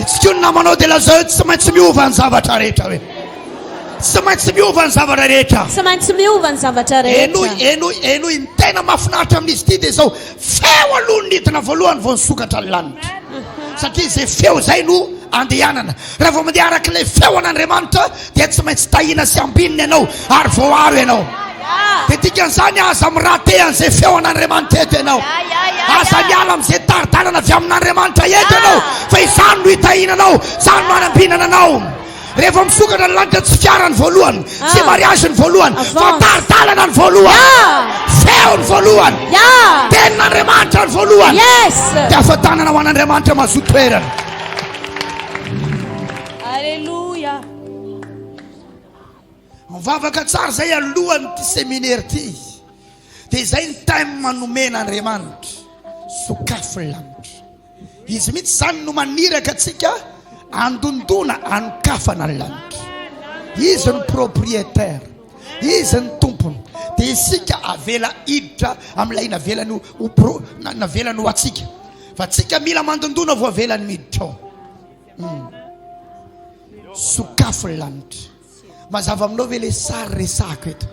Itsy namanao dia lazao tsy maintsy miova ny zavatra rehetra hoe. Tsy maintsy miova ny zavatra rehetra. Tsy maintsy miova ny zavatra rehetra. Enoy ny tena mahafinaritra amin'izy ity dia zao feo aloha nidina voalohany vao nisokatra ny lanitra. Satria izay feo zay no andehanana. Raha vao mandeha arak'ilay feon'Andriamanitra dia tsy maintsy tahina sy ambininy ianao ary voaro ianao. Dia dikan'izany aza mirate an'izay feon'Andriamanitra eto ianao. Aza miala amin'izay taridalana avy amin'Andriamanitra eto ianao. Fa izany no hitahinanao, izany no hanambinana anao. Rehefa misokatra ny lanitra tsy fiara ny voalohany, tsy mariazy ny voalohany, fa taridalana ny voalohany, feo ny voalohany, tenin'Andriamanitra ny voalohany. Dia ahafantanana ho an'Andriamanitra mazoto toerana. Alleluia. Mivavaka tsara zay alohan'ity seminaire ity. Dia zay ny time manomena Andriamanitra sokafo ny lanitra. Izy mihitsy zany no maniraka atsika andondona anokafana ny lanitra. Izy ny propriétaire, izy ny tompony. Dia isika avela hiditra amin'ilay navelany ho atsika. Fa atsika mila mandondona vao avelany miditra ao. Sokafo ny lanitra. Mazava aminao ve le sary resako eto.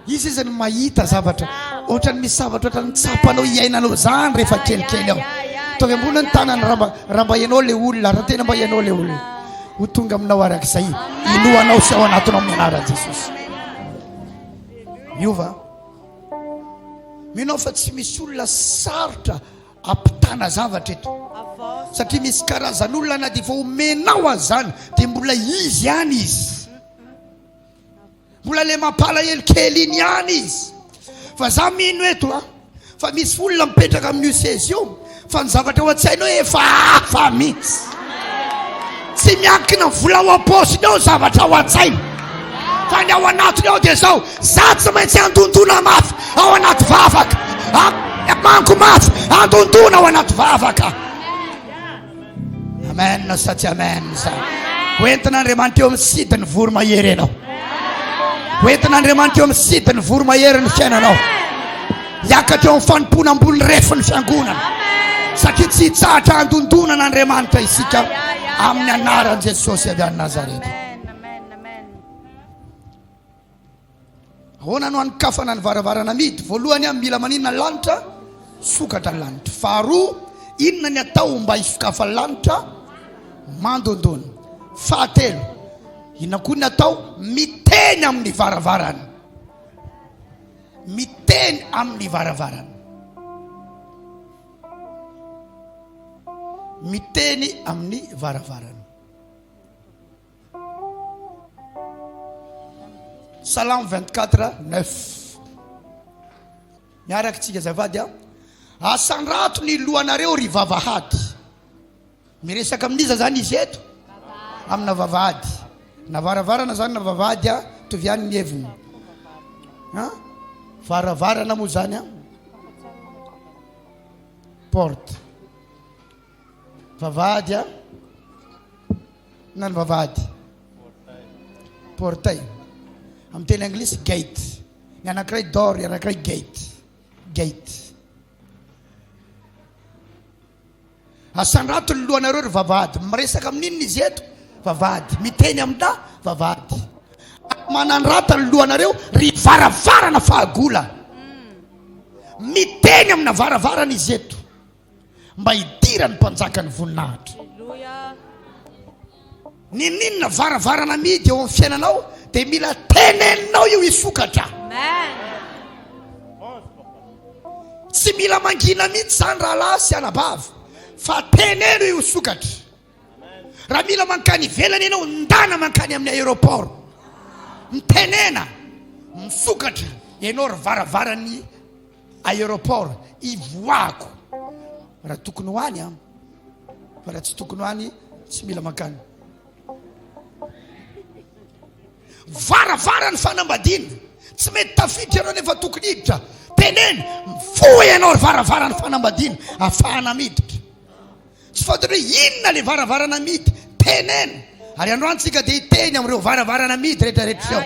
Izy izany mahita zavatra ohatrany misy zavatra ohatrany tsapanao iainanao zany rehefa kelikely ao. Tovy ambony ny tanany raha mba ianao le olona, raha tena mba ianao le olona, ho tonga aminao arak'izay inoanao sy ao anatinao amin'ny anaran'i Jesosy. Miova minao fa tsy misy olona sarotra ampitana zavatra eto. Satria misy karazan'olona na dia vao omenao azy zany dia mbola izy ihany izy, mbola le mampalahelo kely iny ihany izy. Fa za mino eto fa misy olona mipetraka amin'ny seza io fa ny zavatra ho an-tsainao efa hafa mihitsy. Tsy miankina vola ao am-paosiny ao zavatra ho an-tsaina, fa ny ao anatiny ao dia zao za tsy maintsy andondona mafy ao anaty vavaka, manko mafy andondona ao anaty vavaka. Amen sa tsy amen za. Hoentin'Andriamanitra eo amin'ny sidiny voromahery ianao. Hoentin'Andriamanitra eo amin'ny sidiny voromahery ny fiainanao. Hiakatra eo amin'ny fanompona ambony refy ny fiangonana. Satria tsy hitsahatra andondona n'Andriamanitra isika amin'ny anaran'i Jesosy avy any Nazareta. Ahoana no anokafana ny varavarana midy? Voalohany mila maninona ny lanitra? Sokatra ny lanitra. Faharoa, inona ny atao mba hisokafa ny lanitra? Mandondona. Fahatelo, inona koa ny atao? Miteny amin'ny varavarana. Miteny amin'ny varavarana. Miteny amin'ny varavarana. Salamo 24:9. Miaraka tsika zavady asandrato ny lohanareo ry vavahady. Miresaka amin'iza zany izy eto? Amina vavahady. Na varavarana zany na vavahady tovy ihany ny heviny. Varavarana moa zany porte. Vavahady na ny vavahady portail. Amin'ny teny anglisy gate. Ny anankiray door, ny anankiray gate. Gate. Asandrato ny lohanareo ry vavahady. Miresaka amin'inona izy eto? Vavahady. Miteny amina vavahady. Manandrata ny lohanareo ry varavarana fahagola. Miteny amina varavarana izy eto mba hidira ny mpanjaka ny voninahitra. Ninona varavarana midy eo amin'ny fiainanao dia mila teneninao io hisokatra. Tsy mila mangina mihitsy zany raha lahy sy anabavy, fa teneno io hisokatra. Raha mila mankany ivelany ianao, ndana mankany amin'ny aéroport, mitenena misokatra ianao ry varavarany aéroport ivoako. Raha tokony ho any fa raha tsy tokony ho any tsy mila mankany. Varavarany fanambadiana tsy mety tafiditra ianao nefa tokony hiditra. Teneny mifoha ianao ry varavarany fanambadiana ahafahana miditra. Tsy fantatra hoe inona le varavarana midy, teneny. Ary androany tsika dia hiteny amin'ireo varavarana midy rehetrarehetra ao.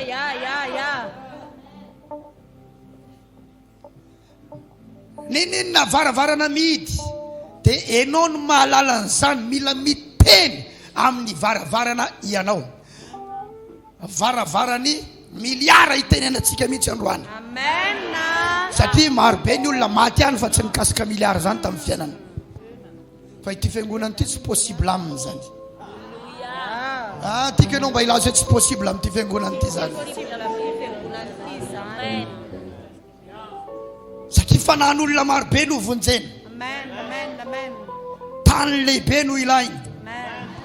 Ninona varavarana midy dia ianao no mahalala an'izany, mila miteny miteny amin'ny varavarana ianao. Varavarany miliara itenenantsika mihitsy androany. Amen. Satria maro be ny olona maty ihany fa tsy nikasika miliara zany tamin'ny fiainana. Fa ity fiangonana ity tsy possible aminy zany. Tika ianao mba ilaza hoe tsy possible amin'ity fiangonana ity zany. Satria fanahin'olona maro be no vonjena. Tany lehibe no ilainy.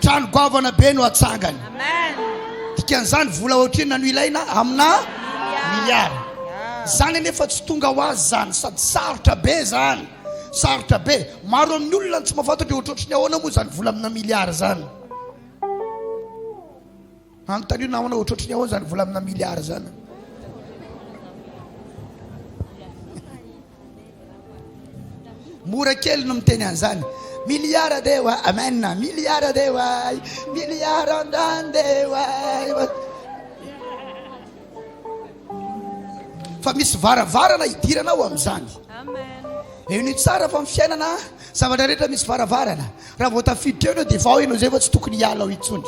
Trano goavana be no atsangany. Dikan'izany vola ohatrina no ilaina amina miliara. Zany nefa tsy tonga ho azy zany sady sarotra be zany. Sarotra be. Maro amin'ny olona tsy mahafantatra ohatrotry ny ahoana moa zany vola amina miliara zany. Anontaniana namana ohatrotry ny ahoana zany vola amina miliara zany. Mora kely no miteny an'izany. Miliara dewa, amen. Miliara dewa, miliara dewa. Fa misy varavarana idiranao amin'izany. Amen. Eo ny tsara fa fiainana zavatra rehetra misy varavarana. Raha vao tafiditra eo dia vao ianao zay fa tsy tokony hiala ao intsony.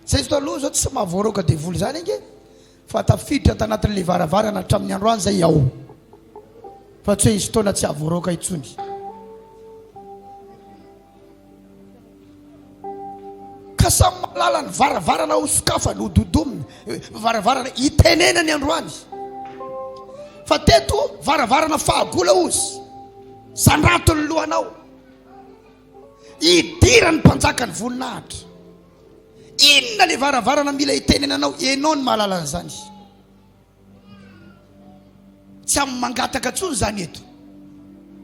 Zay zao aloha zao tsy mahavoaroka devoly zany inge. Fa tafiditra tanatin'ilay varavarana hatramin'ny androany zay ao. Fa tsy hoe izy fotoana tsy ahavoaroka intsony. Ka samy mahalala ny varavarana ho sokafany ho dodominy. Varavarana itenena ny androany. Fa teto varavarana fahagola ozy. Sandrato ny lohanao. Idira ny mpanjaka ny voninahitra. Inona le varavarana mila itenenanao? Ianao ny mahalala an'izany. Tsy amin'ny mangataka tsony zany eto.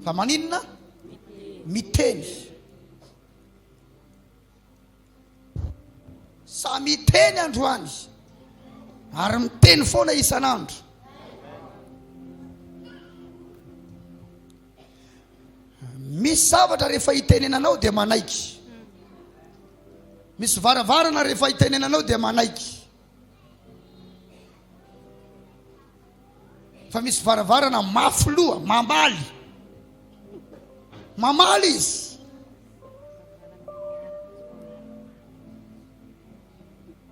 Fa maninona? Miteny. Sa miteny androany. Ary miteny foana isan'andro. Misy zavatra rehefa itenenanao dia manaiky. Misy varavarana rehefa itenenanao dia manaiky. Fa misy varavarana mafy loha, mamaly. Mamaly izy.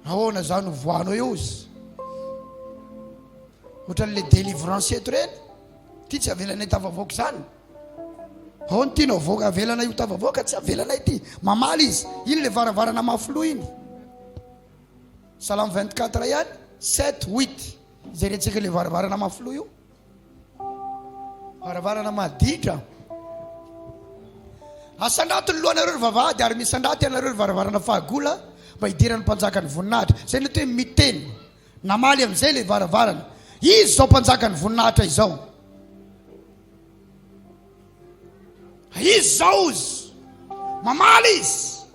Ahoana zany ho voanao eo izy. Ohatran'ilay délivrance eto reny. Ty tsy avelana tavavoaka zany. Ahoana tianao voaka avelana io tavavoaka tsy avelana ity. Mamaly izy. Ino le varavarana mafy loha iny? Salamo 24 ihany 7, 8. Zay retsika le varavarana mafy loha io. Varavarana maditra. Asandrato ny lohanareo vavahady ary misandrato ianareo varavarana fahagola mba hidiran'ny mpanjaka ny voninahitra. Zay ny hoe miteny. Namaly amin'izay le varavarana. Izy zao mpanjaka ny voninahitra izao. Izy zao izy. Mamaly izy.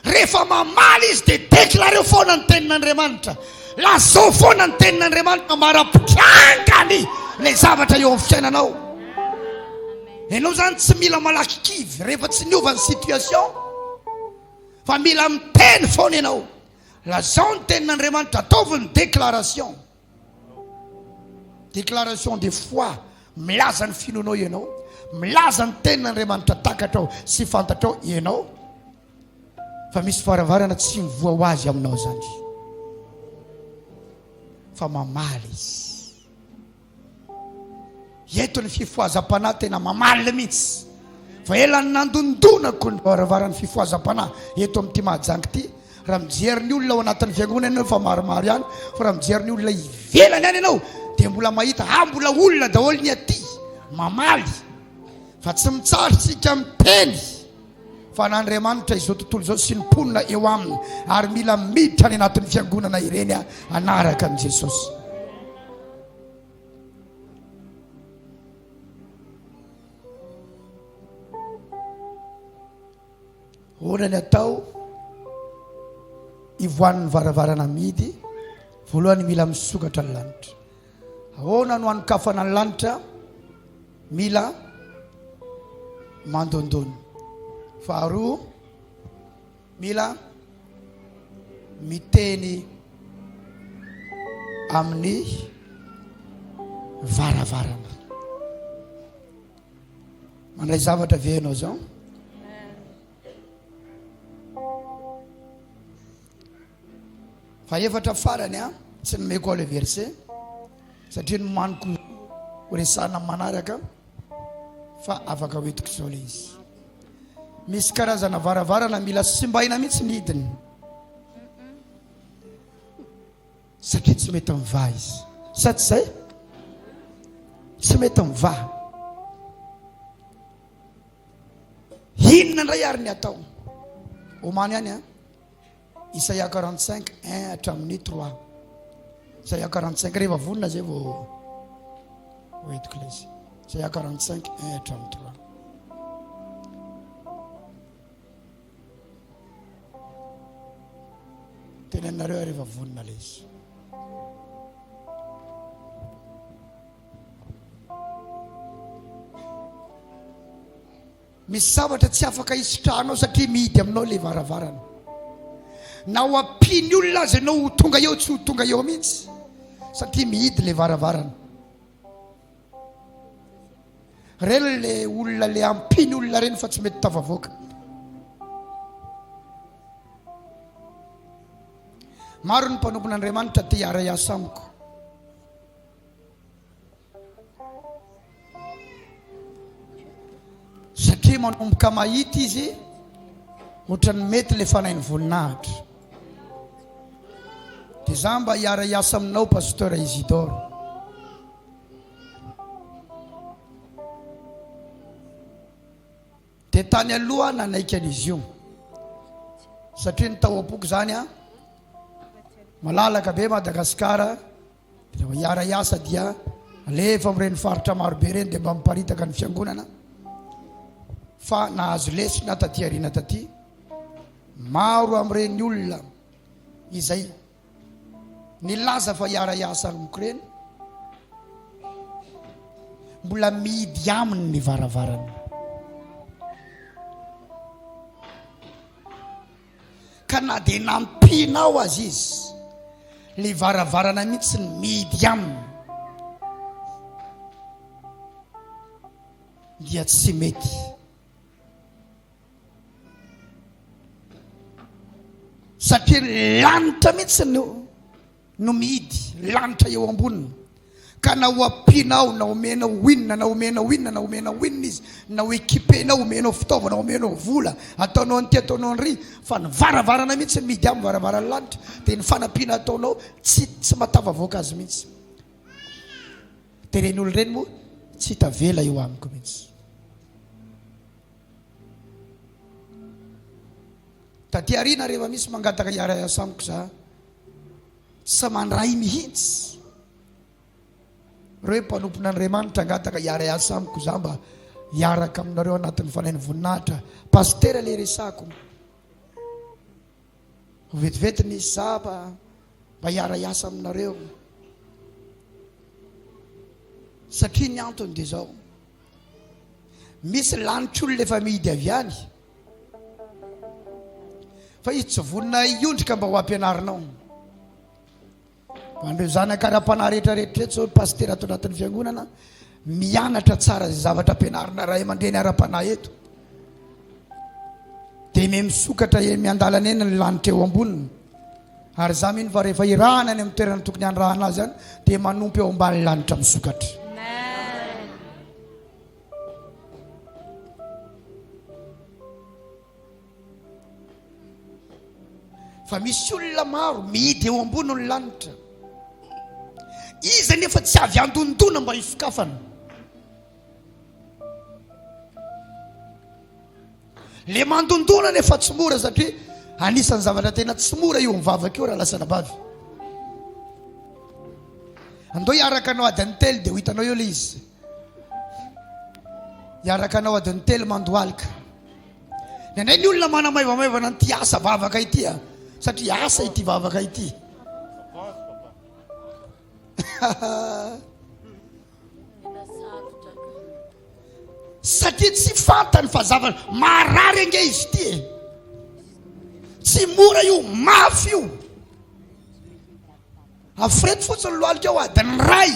Rehefa mamaly izy dia deklareo foana ny tenin'Andriamanitra. Lazao foana ny tenin'Andriamanitra marapitrangany le zavatra eo amin'ny fiainanao. Ianao zany tsy mila malaky kivy rehefa tsy niova ny situation. Fa mila miteny foana ianao. Lazao ny tenin'Andriamanitra, ataovy ny déclaration. Déclaration de foi. Milaza ny finoanao ianao. Milaza ny tenin'Andriamanitra takatrao sy fantatrao ianao. Fa misy varavarana tsy mivoa ho azy aminao zany. Fa mamaly izy. Eto ny fifoazam-panahy tena mamaly mihitsy. Fa elany nandondonako ny varavarany fifoazam-panahy eto amin'ity Mahajanga ity. Raha mijery ny olona ao anatin'ny fiangonana ianao fa maromaro ihany. Fa raha mijery ny olona ivelany ihany ianao dia mbola mahita mbola olona daholo ny aty mamaly. Fa tsy mitsarotsika miteny. Fa n'Andriamanitra izao tontolo izao sy ny mponina eo aminy. Ary mila miditra ny anatin'ny fiangonana ireny anaraka an' Jesosy. Ahoana ny atao ivoan'ny varavarana midy? Voalohany mila misokatra ny lanitra. Ahoana no anokafana ny lanitra? Mila mandondony. Faharoa, mila miteny amin'ny varavarana. mandray zavatra venao zao. Fa efatra farany tsy nomeko le verset satria nomaniko horesana manaraka fa afaka hoetiko zao le izy. Misy karazana varavarana mila simbaina mihitsy ny hidiny satria tsy mety miva izy. Sa tsy zay? Tsy mety miva. Inona indray ary ny atao? Omany ihany Isaia 45 1 hatramin'ny 3. Isaia 45 rehefa vonona zay vao hoetiko le izy. Isaia 45 1 hatramin'ny 3. Tenenareo rehefa vonona le izy. Misy zavatra tsy afaka hisitranao satria mihidy aminao le varavarana. Na ho ampiny olona azy ianao ho tonga eo tsy ho tonga eo mihitsy satria mihidy le varavarana. Reny le olona le ampiny olona reny fa tsy mety tafavoaka. Maro ny mpanompon'Andriamanitra te hiara hiasa amiko. Satria manomboka mahita izy ohatrany mety le fanainy voninahitra. Dia za mba hiara hiasa aminao pasteur Isidore. Dia tany aloha nanaikany io satria ny tao am-poko zany malalaka be Madagasikara. Dia hiara hiasa dia alefa amin'ireny faritra marobe reny dia mba miparitaka ny fiangonana. Fa nahazo lesona taty ariana taty maro amin'ireny olona izay nilaza fa hiara hiasa amiko reny mbola mihidy aminy ny varavarana. Ka na dia nampinao azy izy le varavarana mihitsy ny mihidy aminy dia tsy mety. Satria lanitra mihitsy no mihidy lanitra eo amboniny. Ka na ho ampinao na omenao winina na omenao winina na omenao winina izy na ho ekipenao omenao fitaovana omenao vola ataonao an'ity ataonao an'ry fa ny varavarana mihitsy ny mihidy amin'ny varavarana lanitra. Dia ny fanampiana ataonao tsy matavavoaka azy mihitsy. Dia reny olo reny moa tsy tavela eo amiko mihitsy. Taty ariana rehefa misy mangataka hiara hiasa amiko za sa mandray mihitsy reo mpanompon'Andriamanitra angataka hiara hiasa amiko za mba hiaraka aminareo anatin'ny fanainy voninahitra. Pasteur le resako vetivety nisy za mba hiara hiasa aminareo satria ny antony dia zao misy lanitr'olona efa mihidy avy any fa izy tsy vonina iondrika mba ho ampianarinao. Andreo zanaka ra-panahy rehetrarehetra zao pasteur ato anatin'ny fiangonana mianatra tsara zay zavatra ampianarina ray aman-dreny ara-panahy eto. Dia misokatra miandalana eny ny lanitra eo amboniny. Ary za mino fa rehefa irahana any amin'ny toerana tokony handrahana azy any dia manompy eo ambany lanitra misokatra. Fa misy olona maro mihidy eo ambony ny lanitra. Izy nefa tsy avy andondona mba hisokafana. Le mandondona nefa tsy mora satria anisan'ny zavatra tena tsy mora io mivavaka io raha lasa nabavy. Andao hiaraka anao adiny telo dia ho hitanao eo le izy. Hiaraka anao adiny telo mandohalika. Nenay ny olona manamaivamaivana ny ty asa vavaka ity satria asa ity vavaka ity. Satria tsy fantany fa zavatra marary ange izy ity. Tsy mora io, mafy io. Afrety fotsiny lohalika ao adiny ray.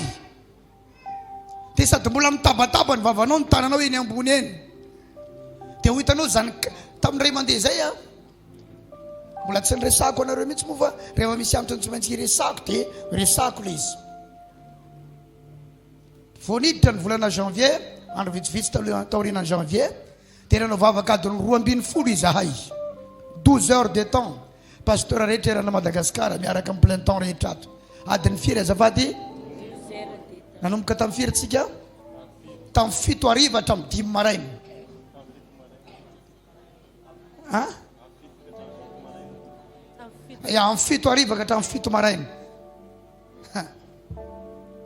Dia sady mbola mitabataba ny vavanao ny tananao eny ambony eny. Dia ho hitanao zany tamin'iray mandeha zay a. Mbola tsy niresako anareo mihitsy moa fa rehefa misy antony tsy maintsy resako dia resako ilay izy. Vao niditra ny volana janvier, andro vitsivitsy taorian'ny janvier, dia ranao vavaka adiny 12 izahay. 12 heures de temps. Pasteur rehetra erana Madagasikara miaraka amin'ny plein temps rehetra ato. Adiny firy azafady? Nanomboka tamin'ny firy tsika? Tamin'ny 7 hariva hatramin'ny 5 maraina. Ha? Ya, amin'ny 7 hariva ka hatramin'ny 7 maraina.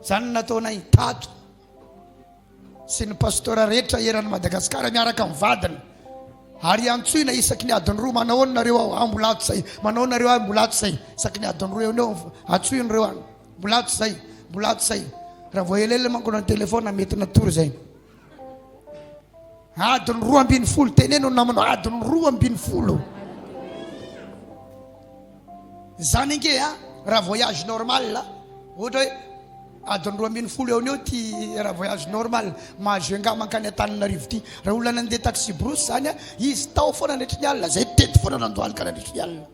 Zany nataonay tato. Sy ny pasteur rehetra erana Madagasikara miaraka amin'ny vadiny. Ary antsoina isaky ny adiny 2 manahoana nareo ambolato zay. Manahoana nareo ambolato zay. Isaky ny adiny 2 eo antsoina reo any. Mbolato zay, mbolato zay. Raha vao elele manko na telefona mety natory zay. Adiny 12 teneno namanao adiny 12. Zany inge raha voyage normal ohatra hoe adiny 12 eo neo ty raha voyage normal mahazo mankany Antananarivo ty. Raha olona nandeha taxi brousse zany izy tao foana nandritry ny alina zay tety foana nandohalika nandritry ny alina.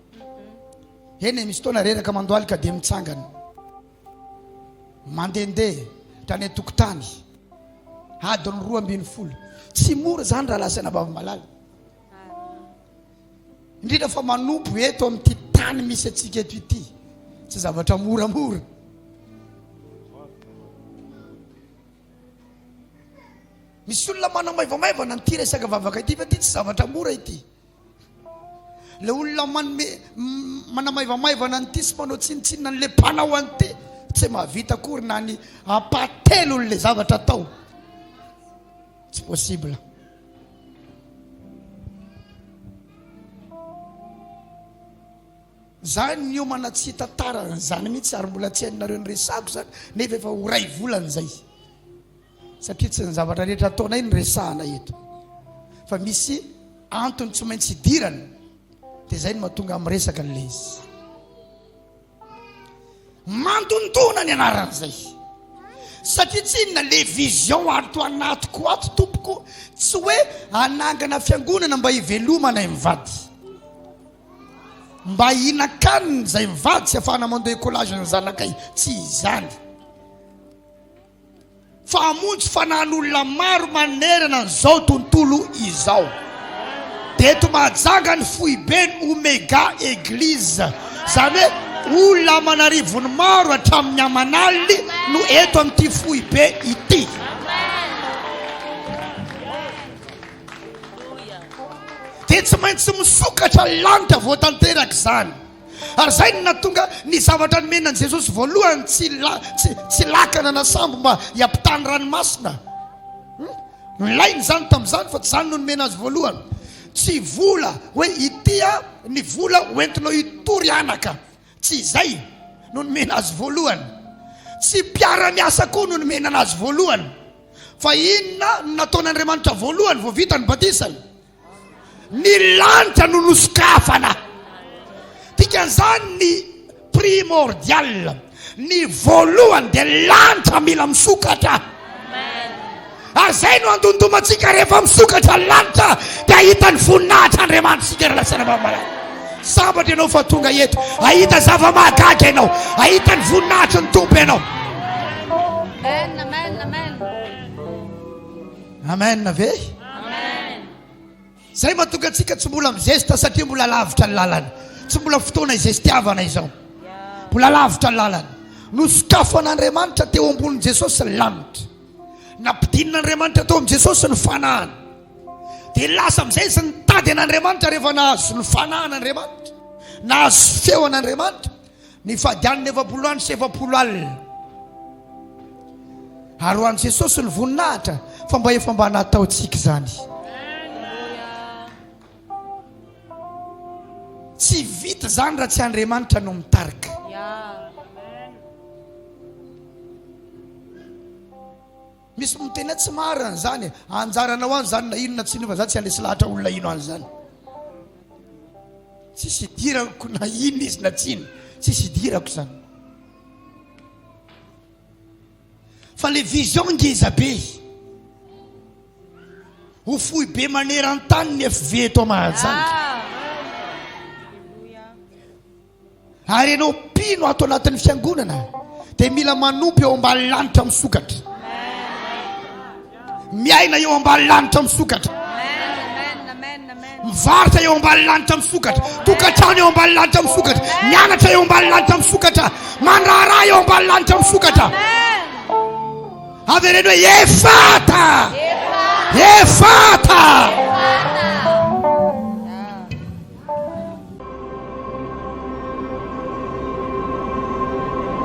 Eny misy tona reraka mandohalika dia mitsangana. Mandendeha tany tokotany adiny 12. Tsy mora zany raha lasana bava malala. Indrindra fa manompo eto amin'ity tany misy atsika eto ity. Tsy zavatra moramora. Misy olona manamaivamaivana n'ity resaka vavaka ity fa ity tsy zavatra mora ity. Le olona manamaivamaivana n'ity sy manao tsinitsinina n'le mpanao an'ity tsy mahavita akory na ny apatelo le zavatra atao. Tsy possible. Zany io manatsy tantara zany mihitsy ary mbola tsy hainareo ny resako zany nefa efa ho ray volana zay. Satria tsy ny zavatra rehetra ataonay ny resahana eto. Fa misy antony tsy maintsy idirana. Dia zay no mahatonga amin'ny resaka n'ilay izy. Mandondona ny anaran'izay. Satria tsy inona le vision ato anatiko ato tompoko tsy hoe anangana fiangonana mba hivelomana mivady. Mba hinakanina zay mivady tsy afahana mandeha écolage ny zanakay. Tsy izany. Fa hamonjy fanan'olona maro manerana n'izao tontolo izao. Dia eto Mahajanga ny foibeny Omega Église. Zany hoe olona manarivony maro hatramin'ny Amanali no eto amin'ity foibe ity. Dia tsy maintsy misokatra lanitra vao tanteraka zany. Ary zay no natonga ny zavatra nomenan'i Jesosy voalohany tsy lakana na sambo mba hiampitany ranomasina. Nilainy zany tamin'izany fa tsy zany no nomena azy voalohany. Tsy vola hoe ity ny vola hoentinao hitory anaka. Tsy zay no nomena azy voalohany. Tsy mpiara-miasa koa no nomena azy voalohany. Fa inona no nataon'Andriamanitra voalohany vao vita ny batisany? Ny lanitra no nosokafana. Dikan'izany ny primordial, ny voalohany dia lanitra mila misokatra. Ary zay no andondomantsika rehefa misokatra lanitra dia ahita ny voninahitran'Andriamanitra sika lasana mamalala. Sambatra ianao fa tonga eto, ahita zava-mahagaga ianao, ahita ny voninahitry ny tompo ianao. Amen, amen, amen. Amen ve? Amen. Zay mahatonga antsika tsy mbola mizesta satria mbola lavitra ny lalana. Tsy mbola fotoana izestiavana izao. Mbola lavitra ny lalana. Nosokafan'Andriamanitra teo ambonin'i Jesosy ny lanitra. Nampidin'Andriamanitra teo amin'i Jesosy ny fanahana. Dia lasa amin'izay sy nitady an'Andriamanitra rehefa nahazo ny fanahan'Andriamanitra, nahazo feo an'Andriamanitra, ny fadian'ny 70 andro sy 70 alina. Ary ho an'i Jesosy ny voninahitra fa mba efa mba nataontsika zany. Tsy vita zany raha tsy Andriamanitra no mitarika. Misy miteny tsy marina zany anjaranao any zany na inona tsy nova za tsy andesy lahatra olona ino any zany. Tsisy idirako na inona izy na tsiny, tsisy idirako zany. Fa le vision ngeza be. ho fohy be maneran-tany ny FV eto Mahajanga. Ary ianao pino ato anatin'ny fiangonana dia mila manompy eo ambany lanitra misokatra. Miaina eo ambany lanitra misokatra. Mivarotra eo ambany lanitra misokatra. Tokantrano eo ambany lanitra misokatra. Mianatra eo ambany lanitra misokatra. Mandraharaha eo ambany lanitra misokatra. Avereny hoe efata! Efata!